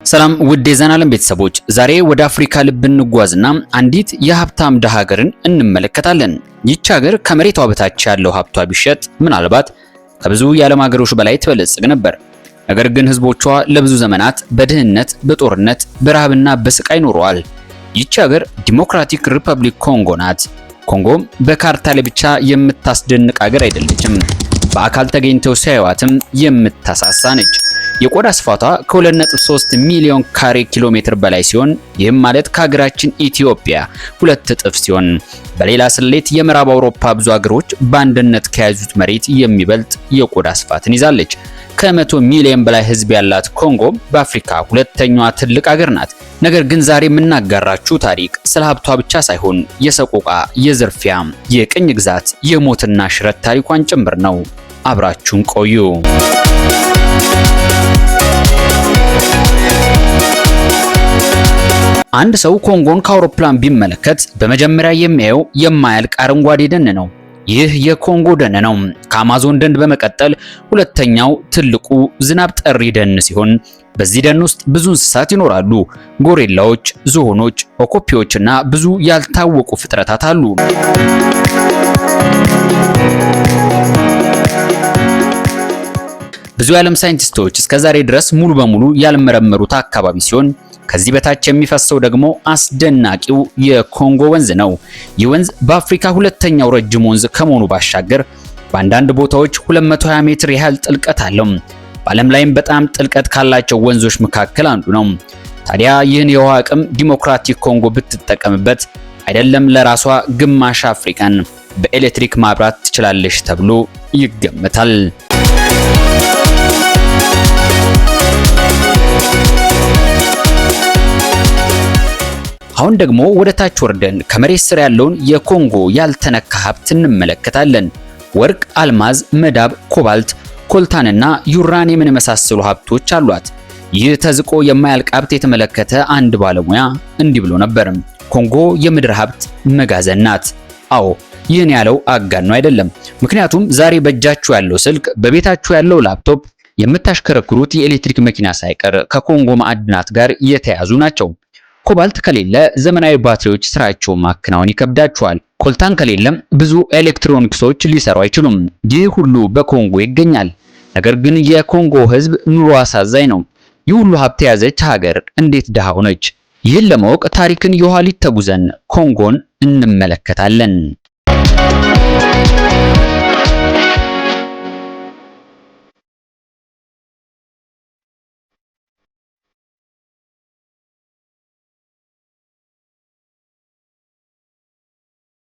ሰላም ውድ የዘናለም ቤተሰቦች፣ ዛሬ ወደ አፍሪካ ልብ እንጓዝና አንዲት የሀብታም ደሃ ሀገርን እንመለከታለን። ይህች ሀገር ከመሬቷ በታች ያለው ሀብቷ ቢሸጥ ምናልባት ከብዙ የዓለም ሀገሮች በላይ ትበለጽግ ነበር። ነገር ግን ህዝቦቿ ለብዙ ዘመናት በድህነት፣ በጦርነት፣ በረሃብና በስቃይ ኖረዋል። ይህች ሀገር ዲሞክራቲክ ሪፐብሊክ ኮንጎ ናት። ኮንጎም በካርታ ላይ ብቻ የምታስደንቅ ሀገር አይደለችም፣ በአካል ተገኝተው ሲያዩዋትም የምታሳሳ ነች። የቆዳ ስፋቷ ከ2.3 ሚሊዮን ካሬ ኪሎ ሜትር በላይ ሲሆን ይህም ማለት ከሀገራችን ኢትዮጵያ 2 እጥፍ ሲሆን፣ በሌላ ስሌት የምዕራብ አውሮፓ ብዙ ሀገሮች በአንድነት ከያዙት መሬት የሚበልጥ የቆዳ ስፋትን ይዛለች። ከ100 ሚሊዮን በላይ ህዝብ ያላት ኮንጎ በአፍሪካ ሁለተኛዋ ትልቅ ሀገር ናት። ነገር ግን ዛሬ የምናጋራችሁ ታሪክ ስለ ሀብቷ ብቻ ሳይሆን የሰቆቃ፣ የዝርፊያ፣ የቅኝ ግዛት፣ የሞትና ሽረት ታሪኳን ጭምር ነው። አብራችሁን ቆዩ። አንድ ሰው ኮንጎን ከአውሮፕላን ቢመለከት በመጀመሪያ የሚያየው የማያልቅ አረንጓዴ ደን ነው። ይህ የኮንጎ ደን ነው። ከአማዞን ደን በመቀጠል ሁለተኛው ትልቁ ዝናብ ጠሪ ደን ሲሆን በዚህ ደን ውስጥ ብዙ እንስሳት ይኖራሉ። ጎሪላዎች፣ ዝሆኖች፣ ኦኮፒዎችና ብዙ ያልታወቁ ፍጥረታት አሉ። ብዙ የዓለም ሳይንቲስቶች እስከዛሬ ድረስ ሙሉ በሙሉ ያልመረመሩት አካባቢ ሲሆን ከዚህ በታች የሚፈሰው ደግሞ አስደናቂው የኮንጎ ወንዝ ነው። ይህ ወንዝ በአፍሪካ ሁለተኛው ረጅም ወንዝ ከመሆኑ ባሻገር በአንዳንድ ቦታዎች 220 ሜትር ያህል ጥልቀት አለው። በዓለም ላይም በጣም ጥልቀት ካላቸው ወንዞች መካከል አንዱ ነው። ታዲያ ይህን የውሃ አቅም ዲሞክራቲክ ኮንጎ ብትጠቀምበት አይደለም ለራሷ ግማሽ አፍሪካን በኤሌክትሪክ ማብራት ትችላለች ተብሎ ይገመታል። አሁን ደግሞ ወደ ታች ወርደን ከመሬት ስር ያለውን የኮንጎ ያልተነካ ሀብት እንመለከታለን። ወርቅ፣ አልማዝ፣ መዳብ፣ ኮባልት፣ ኮልታንና ዩራኒየምን የመሳሰሉ ሀብቶች አሏት። ይህ ተዝቆ የማያልቅ ሀብት የተመለከተ አንድ ባለሙያ እንዲህ ብሎ ነበር። ኮንጎ የምድር ሀብት መጋዘን ናት። አዎ፣ ይህን ያለው አጋኖ አይደለም። ምክንያቱም ዛሬ በእጃችሁ ያለው ስልክ፣ በቤታችሁ ያለው ላፕቶፕ፣ የምታሽከረክሩት የኤሌክትሪክ መኪና ሳይቀር ከኮንጎ ማዕድናት ጋር የተያዙ ናቸው። ኮባልት ከሌለ ዘመናዊ ባትሪዎች ስራቸውን ማከናወን ይከብዳቸዋል። ኮልታን ከሌለም ብዙ ኤሌክትሮኒክሶች ሊሰሩ አይችሉም። ይህ ሁሉ በኮንጎ ይገኛል። ነገር ግን የኮንጎ ህዝብ ኑሮ አሳዛኝ ነው። ይህ ሁሉ ሀብት የያዘች ሀገር እንዴት ድሃ ሆነች? ይህን ለማወቅ ታሪክን የኋሊት ተጉዘን ኮንጎን እንመለከታለን።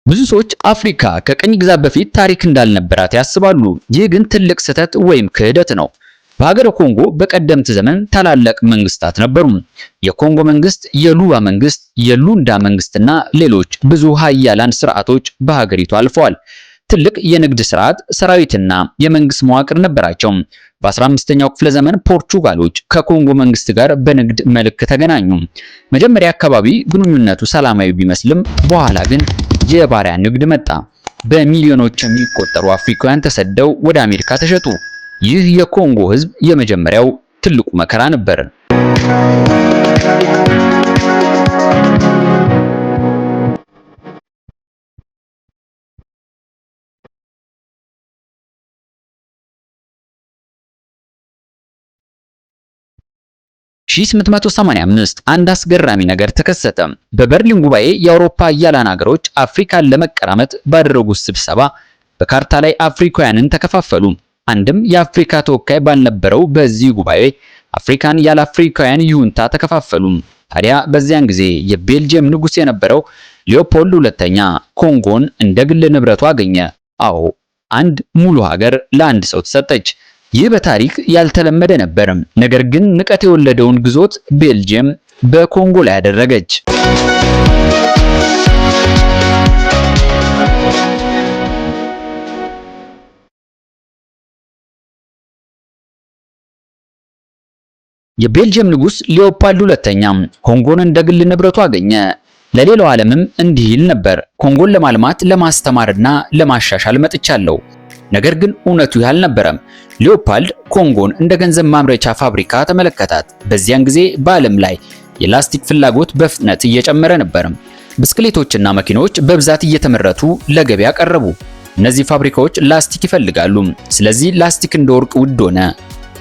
ብዙ ሰዎች አፍሪካ ከቅኝ ግዛት በፊት ታሪክ እንዳልነበራት ያስባሉ። ይህ ግን ትልቅ ስህተት ወይም ክህደት ነው። በሀገረ ኮንጎ በቀደምት ዘመን ታላላቅ መንግስታት ነበሩ። የኮንጎ መንግስት፣ የሉባ መንግስት፣ የሉንዳ መንግስትና ሌሎች ብዙ ሀያላን ስርዓቶች በሀገሪቱ አልፈዋል። ትልቅ የንግድ ስርዓት፣ ሰራዊትና የመንግስት መዋቅር ነበራቸው። በ15ኛው ክፍለ ዘመን ፖርቹጋሎች ከኮንጎ መንግስት ጋር በንግድ መልክ ተገናኙ። መጀመሪያ አካባቢ ግንኙነቱ ሰላማዊ ቢመስልም በኋላ ግን የባሪያ ንግድ መጣ። በሚሊዮኖች የሚቆጠሩ አፍሪካውያን ተሰደው ወደ አሜሪካ ተሸጡ። ይህ የኮንጎ ህዝብ የመጀመሪያው ትልቁ መከራ ነበር። 1885 አንድ አስገራሚ ነገር ተከሰተ። በበርሊን ጉባኤ የአውሮፓ ሀያላን ሀገሮች አፍሪካን ለመቀራመት ባደረጉት ስብሰባ በካርታ ላይ አፍሪካውያንን ተከፋፈሉ። አንድም የአፍሪካ ተወካይ ባልነበረው በዚህ ጉባኤ አፍሪካን ያለ አፍሪካውያን ይሁንታ ተከፋፈሉ። ታዲያ በዚያን ጊዜ የቤልጅየም ንጉስ የነበረው ሊዮፖልድ ሁለተኛ ኮንጎን እንደ ግል ንብረቱ አገኘ። አዎ፣ አንድ ሙሉ ሀገር ለአንድ ሰው ተሰጠች። ይህ በታሪክ ያልተለመደ ነበር። ነገር ግን ንቀት የወለደውን ግዞት ቤልጅየም በኮንጎ ላይ ያደረገች። የቤልጅየም ንጉስ ሊዮፖልድ ሁለተኛ ኮንጎን እንደ ግል ንብረቱ አገኘ። ለሌላው ዓለምም እንዲህ ይል ነበር፣ ኮንጎን ለማልማት ለማስተማርና ለማሻሻል መጥቻለሁ። ነገር ግን እውነቱ ይህ አልነበረም። ሊዮፓልድ ኮንጎን እንደ ገንዘብ ማምረቻ ፋብሪካ ተመለከታት። በዚያን ጊዜ በዓለም ላይ የላስቲክ ፍላጎት በፍጥነት እየጨመረ ነበር። ብስክሌቶችና መኪኖች በብዛት እየተመረቱ ለገበያ ቀረቡ። እነዚህ ፋብሪካዎች ላስቲክ ይፈልጋሉ። ስለዚህ ላስቲክ እንደ ወርቅ ውድ ሆነ።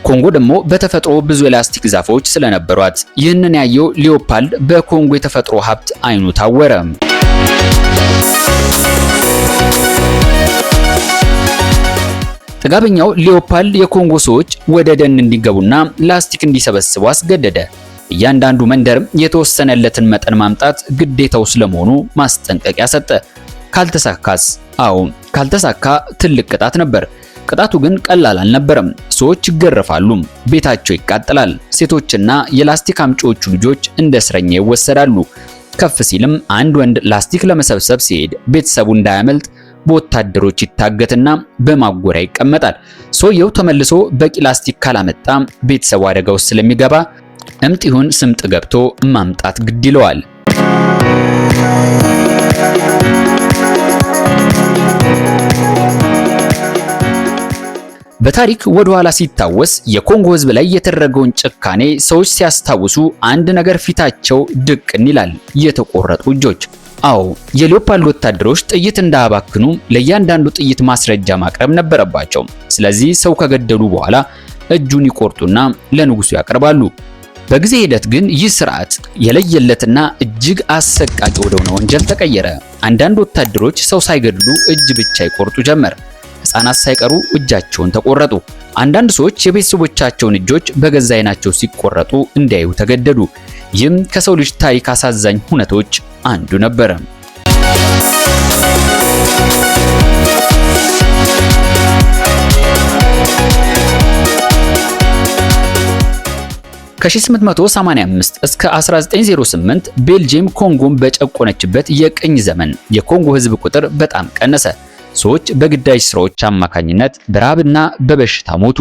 ኮንጎ ደግሞ በተፈጥሮ ብዙ የላስቲክ ዛፎች ስለነበሯት ይህንን ያየው ሊዮፓልድ በኮንጎ የተፈጥሮ ሀብት አይኑ ታወረ። ጥጋበኛው ሊዮፓልድ የኮንጎ ሰዎች ወደ ደን እንዲገቡና ላስቲክ እንዲሰበስቡ አስገደደ። እያንዳንዱ መንደርም የተወሰነለትን መጠን ማምጣት ግዴታው ስለመሆኑ ማስጠንቀቂያ ሰጠ። ካልተሳካስ? አዎ ካልተሳካ ትልቅ ቅጣት ነበር። ቅጣቱ ግን ቀላል አልነበረም። ሰዎች ይገረፋሉ፣ ቤታቸው ይቃጠላል፣ ሴቶችና የላስቲክ አምጪዎቹ ልጆች እንደ እስረኛ ይወሰዳሉ። ከፍ ሲልም አንድ ወንድ ላስቲክ ለመሰብሰብ ሲሄድ ቤተሰቡ እንዳያመልጥ በወታደሮች ይታገትና በማጎሪያ ይቀመጣል። ሰውየው ተመልሶ በቂ ላስቲክ ካላመጣ ቤተሰቡ አደጋ ውስጥ ስለሚገባ እምጥ ይሁን ስምጥ ገብቶ ማምጣት ግድ ይለዋል። በታሪክ ወደ ኋላ ሲታወስ የኮንጎ ሕዝብ ላይ የተደረገውን ጭካኔ ሰዎች ሲያስታውሱ አንድ ነገር ፊታቸው ድቅን ይላል፤ የተቆረጡ እጆች። አዎ የሊዮፓልድ ወታደሮች ጥይት እንዳያባክኑ ለእያንዳንዱ ጥይት ማስረጃ ማቅረብ ነበረባቸው። ስለዚህ ሰው ከገደሉ በኋላ እጁን ይቆርጡና ለንጉሱ ያቀርባሉ። በጊዜ ሂደት ግን ይህ ስርዓት የለየለትና እጅግ አሰቃቂ ወደሆነ ወንጀል ተቀየረ። አንዳንድ ወታደሮች ሰው ሳይገድሉ እጅ ብቻ ይቆርጡ ጀመር። ሕፃናት ሳይቀሩ እጃቸውን ተቆረጡ። አንዳንድ ሰዎች የቤተሰቦቻቸውን እጆች በገዛ ዓይናቸው ሲቆረጡ እንዲያዩ ተገደዱ። ይህም ከሰው ልጅ ታሪክ አሳዛኝ ሁነቶች አንዱ ነበር። ከ1885 እስከ 1908 ቤልጂየም ኮንጎን በጨቆነችበት የቅኝ ዘመን የኮንጎ ሕዝብ ቁጥር በጣም ቀነሰ። ሰዎች በግዳጅ ስራዎች አማካኝነት በራብና በበሽታ ሞቱ።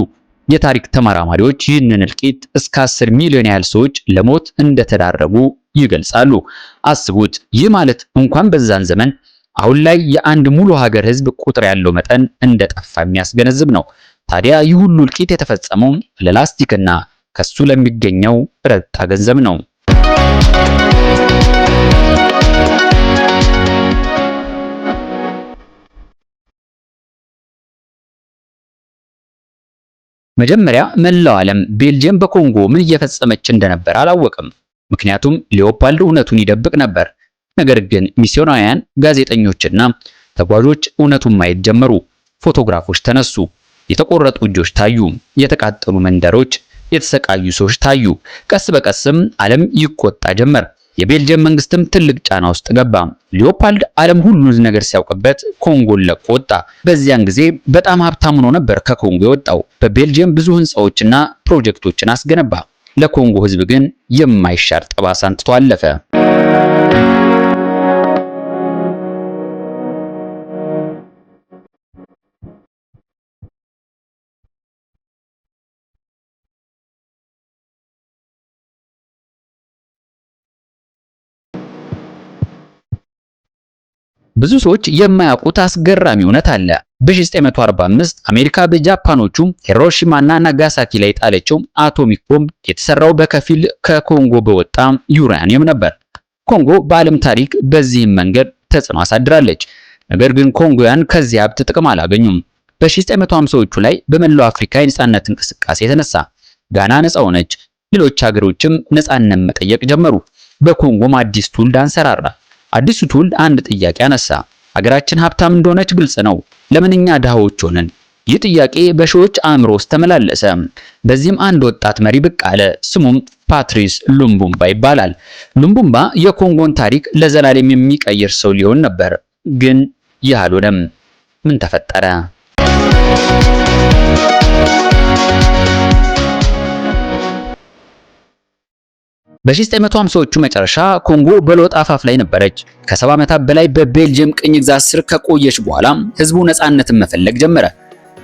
የታሪክ ተመራማሪዎች ይህንን እልቂት እስከ 10 ሚሊዮን ያህል ሰዎች ለሞት እንደተዳረጉ ይገልጻሉ። አስቡት! ይህ ማለት እንኳን በዛን ዘመን አሁን ላይ የአንድ ሙሉ ሀገር ሕዝብ ቁጥር ያለው መጠን እንደጠፋ የሚያስገነዝብ ነው። ታዲያ ይህ ሁሉ እልቂት የተፈጸመው ለላስቲክና ከሱ ለሚገኘው ረብጣ ገንዘብ ነው። መጀመሪያ መላው ዓለም ቤልጂየም በኮንጎ ምን እየፈጸመች እንደነበር አላወቅም። ምክንያቱም ሊዮፓልድ እውነቱን ይደብቅ ነበር። ነገር ግን ሚስዮናውያን፣ ጋዜጠኞችና ተጓዦች እውነቱን ማየት ጀመሩ። ፎቶግራፎች ተነሱ። የተቆረጡ እጆች ታዩ። የተቃጠሉ መንደሮች፣ የተሰቃዩ ሰዎች ታዩ። ቀስ በቀስም ዓለም ይቆጣ ጀመር። የቤልጂየም መንግስትም ትልቅ ጫና ውስጥ ገባ። ሊዮፓልድ ዓለም ሁሉን ነገር ሲያውቅበት ኮንጎን ለቆ ወጣ። በዚያን ጊዜ በጣም ሀብታም ሆኖ ነበር ከኮንጎ የወጣው። በቤልጂየም ብዙ ህንፃዎችና ፕሮጀክቶችን አስገነባ። ለኮንጎ ህዝብ ግን የማይሻር ጠባሳን ትቶ አለፈ። ብዙ ሰዎች የማያውቁት አስገራሚ እውነት አለ። በ1945 አሜሪካ በጃፓኖቹ ሂሮሺማና ናጋሳኪ ላይ ጣለችው አቶሚክ ቦምብ የተሰራው በከፊል ከኮንጎ በወጣ ዩራኒየም ነበር። ኮንጎ በዓለም ታሪክ በዚህም መንገድ ተጽዕኖ አሳድራለች። ነገር ግን ኮንጎያን ከዚህ ሀብት ጥቅም አላገኙም። በ1950ዎቹ ላይ በመላው አፍሪካ የነጻነት እንቅስቃሴ የተነሳ ጋና ነጻ ሆነች። ሌሎች ሀገሮችም ነጻነት መጠየቅ ጀመሩ። በኮንጎም አዲስ ትውልድ አንሰራራ። አዲሱ ትውልድ አንድ ጥያቄ አነሳ። ሀገራችን ሀብታም እንደሆነች ግልጽ ነው፣ ለምን እኛ ድሃዎች ሆነን? ይህ ጥያቄ በሺዎች አእምሮ ውስጥ ተመላለሰ። በዚህም አንድ ወጣት መሪ ብቅ አለ። ስሙም ፓትሪስ ሉምቡምባ ይባላል። ሉምቡምባ የኮንጎን ታሪክ ለዘላለም የሚቀይር ሰው ሊሆን ነበር። ግን ይህ አልሆነም። ምን ተፈጠረ? በ1950ዎቹ መጨረሻ ኮንጎ በለውጥ አፋፍ ላይ ነበረች። ከ70 ዓመታት በላይ በቤልጂየም ቅኝ ግዛት ስር ከቆየች በኋላ ህዝቡ ነፃነትን መፈለግ ጀመረ።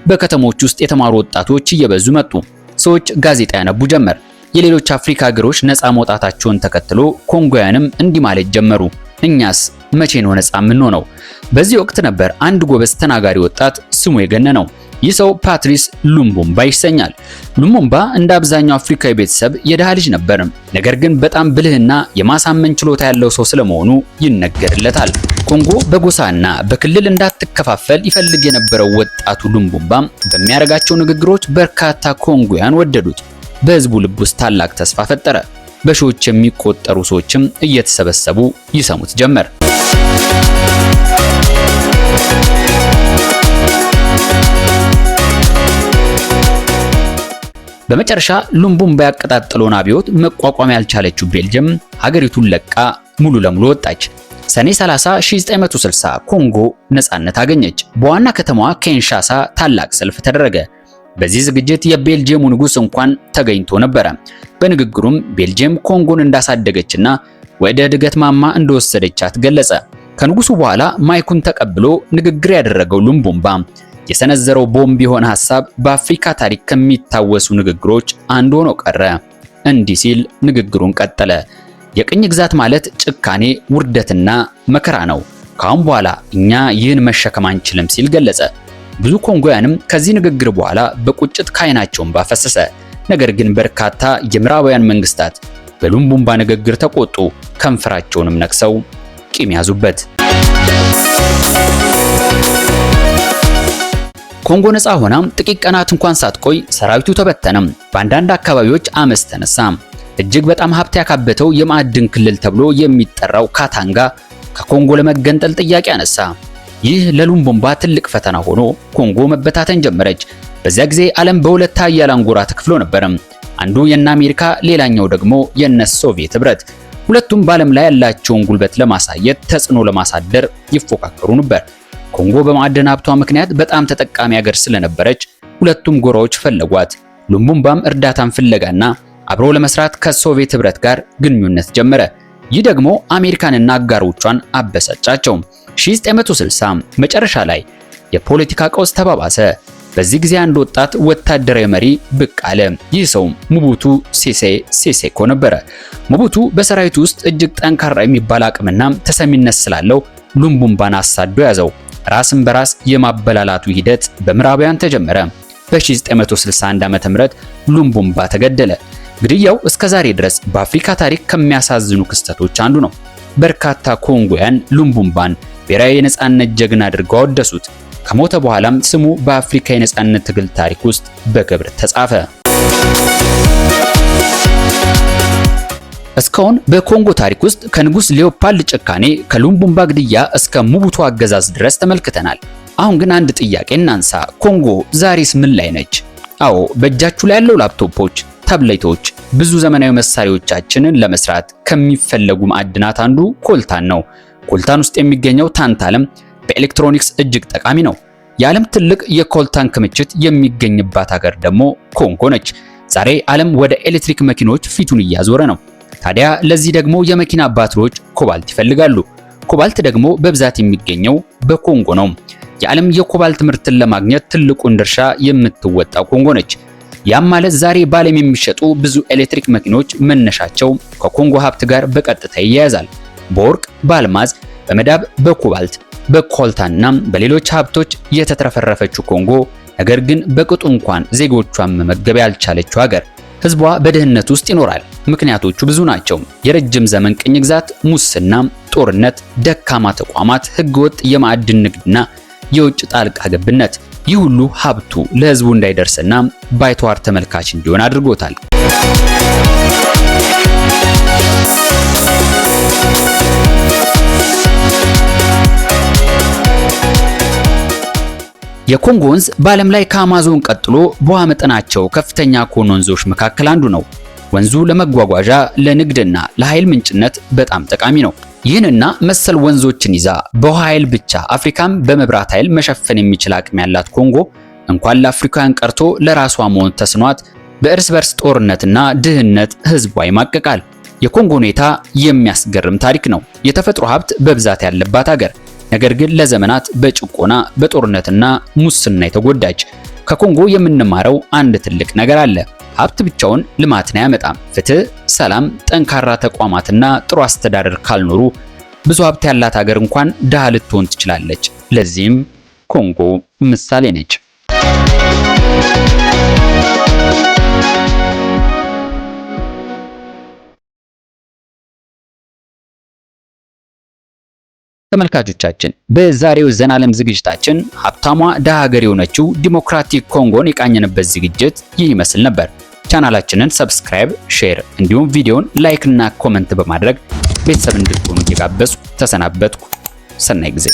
በከተሞች ውስጥ የተማሩ ወጣቶች እየበዙ መጡ። ሰዎች ጋዜጣ ያነቡ ጀመር። የሌሎች አፍሪካ ሀገሮች ነፃ መውጣታቸውን ተከትሎ ኮንጎያንም እንዲህ ማለት ጀመሩ። እኛስ መቼ ነው ነፃ የምንሆነው? በዚህ ወቅት ነበር አንድ ጎበዝ ተናጋሪ ወጣት ስሙ የገነነው። ይህ ሰው ፓትሪስ ሉሙምባ ይሰኛል። ሉሙምባ እንደ አብዛኛው አፍሪካዊ ቤተሰብ የድሃ ልጅ ነበር። ነገር ግን በጣም ብልህና የማሳመን ችሎታ ያለው ሰው ስለመሆኑ ይነገርለታል። ኮንጎ በጎሳና በክልል እንዳትከፋፈል ይፈልግ የነበረው ወጣቱ ሉሙምባ በሚያደርጋቸው ንግግሮች በርካታ ኮንጎያን ወደዱት። በህዝቡ ልብ ውስጥ ታላቅ ተስፋ ፈጠረ። በሺዎች የሚቆጠሩ ሰዎችም እየተሰበሰቡ ይሰሙት ጀመር። በመጨረሻ ሉሙምባ ያቀጣጠለውን አብዮት መቋቋም ያልቻለችው ቤልጅየም ሀገሪቱን ለቃ ሙሉ ለሙሉ ወጣች። ሰኔ 30 1960 ኮንጎ ነፃነት አገኘች። በዋና ከተማዋ ኪንሻሳ ታላቅ ሰልፍ ተደረገ። በዚህ ዝግጅት የቤልጅየሙ ንጉስ እንኳን ተገኝቶ ነበረ። በንግግሩም ቤልጅየም ኮንጎን እንዳሳደገችና ወደ እድገት ማማ እንደወሰደቻት ገለጸ። ከንጉሱ በኋላ ማይኩን ተቀብሎ ንግግር ያደረገው ሉሙምባ የሰነዘረው ቦምብ የሆነ ሐሳብ በአፍሪካ ታሪክ ከሚታወሱ ንግግሮች አንዱ ሆኖ ቀረ። እንዲህ ሲል ንግግሩን ቀጠለ። የቅኝ ግዛት ማለት ጭካኔ፣ ውርደትና መከራ ነው። ካሁን በኋላ እኛ ይህን መሸከም አንችልም ሲል ገለጸ። ብዙ ኮንጎያንም ከዚህ ንግግር በኋላ በቁጭት ከዓይናቸው እንባ ፈሰሰ። ነገር ግን በርካታ የምዕራባውያን መንግስታት በሉሙምባ ንግግር ተቆጡ። ከንፈራቸውንም ነክሰው ቂም ያዙበት። ኮንጎ ነፃ ሆና ጥቂት ቀናት እንኳን ሳትቆይ ሰራዊቱ ተበተነም። በአንዳንድ አካባቢዎች አመፅ ተነሳ። እጅግ በጣም ሀብት ያካበተው የማዕድን ክልል ተብሎ የሚጠራው ካታንጋ ከኮንጎ ለመገንጠል ጥያቄ አነሳ። ይህ ለሉሙምባ ትልቅ ፈተና ሆኖ ኮንጎ መበታተን ጀመረች። በዚያ ጊዜ ዓለም በሁለት ኃያላን ጎራ ተከፍሎ ነበር። አንዱ የነ አሜሪካ፣ ሌላኛው ደግሞ የነ ሶቪየት ህብረት። ሁለቱም በዓለም ላይ ያላቸውን ጉልበት ለማሳየት ተጽዕኖ ለማሳደር ይፎካከሩ ነበር። ኮንጎ በማዕድን ሀብቷ ምክንያት በጣም ተጠቃሚ ሀገር ስለነበረች ሁለቱም ጎራዎች ፈለጓት። ሉሙምባም እርዳታን ፍለጋና አብሮ ለመስራት ከሶቪየት ህብረት ጋር ግንኙነት ጀመረ። ይህ ደግሞ አሜሪካንና አጋሮቿን አበሳጫቸው። 1960 መጨረሻ ላይ የፖለቲካ ቀውስ ተባባሰ። በዚህ ጊዜ አንድ ወጣት ወታደራዊ መሪ ብቅ አለ። ይህ ሰው ሙቡቱ ሴሴ ሴሴኮ ነበረ። ሙቡቱ በሰራዊቱ ውስጥ እጅግ ጠንካራ የሚባል አቅምና ተሰሚነት ስላለው ሉሙምባን አሳዶ ያዘው። ራስን በራስ የማበላላቱ ሂደት በምዕራባውያን ተጀመረ። በ1961 ዓ.ም ሉሙምባ ተገደለ። ግድያው እስከዛሬ ድረስ በአፍሪካ ታሪክ ከሚያሳዝኑ ክስተቶች አንዱ ነው። በርካታ ኮንጎያን ሉሙምባን ብሔራዊ የነጻነት ጀግና አድርገው አወደሱት። ከሞተ በኋላም ስሙ በአፍሪካ የነጻነት ትግል ታሪክ ውስጥ በክብር ተጻፈ። እስካሁን በኮንጎ ታሪክ ውስጥ ከንጉስ ሌኦፖልድ ጭካኔ፣ ከሉሙምባ ግድያ እስከ ሙቡቱ አገዛዝ ድረስ ተመልክተናል። አሁን ግን አንድ ጥያቄ እናንሳ። ኮንጎ ዛሬስ ምን ላይ ነች? አዎ፣ በእጃችሁ ላይ ያለው ላፕቶፖች፣ ታብሌቶች፣ ብዙ ዘመናዊ መሳሪያዎቻችንን ለመስራት ከሚፈለጉ ማዕድናት አንዱ ኮልታን ነው። ኮልታን ውስጥ የሚገኘው ታንታለም በኤሌክትሮኒክስ እጅግ ጠቃሚ ነው። የዓለም ትልቅ የኮልታን ክምችት የሚገኝባት ሀገር ደግሞ ኮንጎ ነች። ዛሬ ዓለም ወደ ኤሌክትሪክ መኪኖች ፊቱን እያዞረ ነው። ታዲያ ለዚህ ደግሞ የመኪና ባትሪዎች ኮባልት ይፈልጋሉ። ኮባልት ደግሞ በብዛት የሚገኘው በኮንጎ ነው። የዓለም የኮባልት ምርትን ለማግኘት ትልቁን ድርሻ የምትወጣው ኮንጎ ነች። ያም ማለት ዛሬ በዓለም የሚሸጡ ብዙ ኤሌክትሪክ መኪኖች መነሻቸው ከኮንጎ ሀብት ጋር በቀጥታ ይያያዛል። በወርቅ፣ በአልማዝ፣ በመዳብ፣ በኮባልት፣ በኮልታንና በሌሎች ሀብቶች የተትረፈረፈችው ኮንጎ ነገር ግን በቅጡ እንኳን ዜጎቿን መመገብ ያልቻለችው ሀገር፣ ህዝቧ በድህነት ውስጥ ይኖራል። ምክንያቶቹ ብዙ ናቸው። የረጅም ዘመን ቅኝ ግዛት፣ ሙስና፣ ጦርነት፣ ደካማ ተቋማት፣ ህገወጥ የማዕድን ንግድና የውጭ ጣልቃ ገብነት። ይህ ሁሉ ሀብቱ ለህዝቡ እንዳይደርስና ባይተዋር ተመልካች እንዲሆን አድርጎታል። የኮንጎ ወንዝ በዓለም ላይ ከአማዞን ቀጥሎ በውሃ መጠናቸው ከፍተኛ ከሆኑ ወንዞች መካከል አንዱ ነው። ወንዙ ለመጓጓዣ፣ ለንግድና ለኃይል ምንጭነት በጣም ጠቃሚ ነው። ይህንና መሰል ወንዞችን ይዛ በውሃ ኃይል ብቻ አፍሪካም በመብራት ኃይል መሸፈን የሚችል አቅም ያላት ኮንጎ እንኳን ለአፍሪካውያን ቀርቶ ለራሷ መሆን ተስኗት በእርስ በርስ ጦርነትና ድህነት ህዝቧ ይማቀቃል። የኮንጎ ሁኔታ የሚያስገርም ታሪክ ነው። የተፈጥሮ ሀብት በብዛት ያለባት ሀገር፣ ነገር ግን ለዘመናት በጭቆና በጦርነትና ሙስና የተጎዳች። ከኮንጎ የምንማረው አንድ ትልቅ ነገር አለ። ሀብት ብቻውን ልማትን አያመጣም። ፍትህ፣ ሰላም፣ ጠንካራ ተቋማትና ጥሩ አስተዳደር ካልኖሩ ብዙ ሀብት ያላት ሀገር እንኳን ድሃ ልትሆን ትችላለች። ለዚህም ኮንጎ ምሳሌ ነች። ተመልካቾቻችን በዛሬው ዘናለም ዝግጅታችን ሀብታሟ ድሃ ሀገር የሆነችው ዲሞክራቲክ ኮንጎን የቃኘንበት ዝግጅት ይህ ይመስል ነበር። ቻናላችንን ሰብስክራይብ፣ ሼር እንዲሁም ቪዲዮን ላይክ እና ኮመንት በማድረግ ቤተሰብ እንድትሆኑ እየጋበዝኩ ተሰናበትኩ። ሰናይ ጊዜ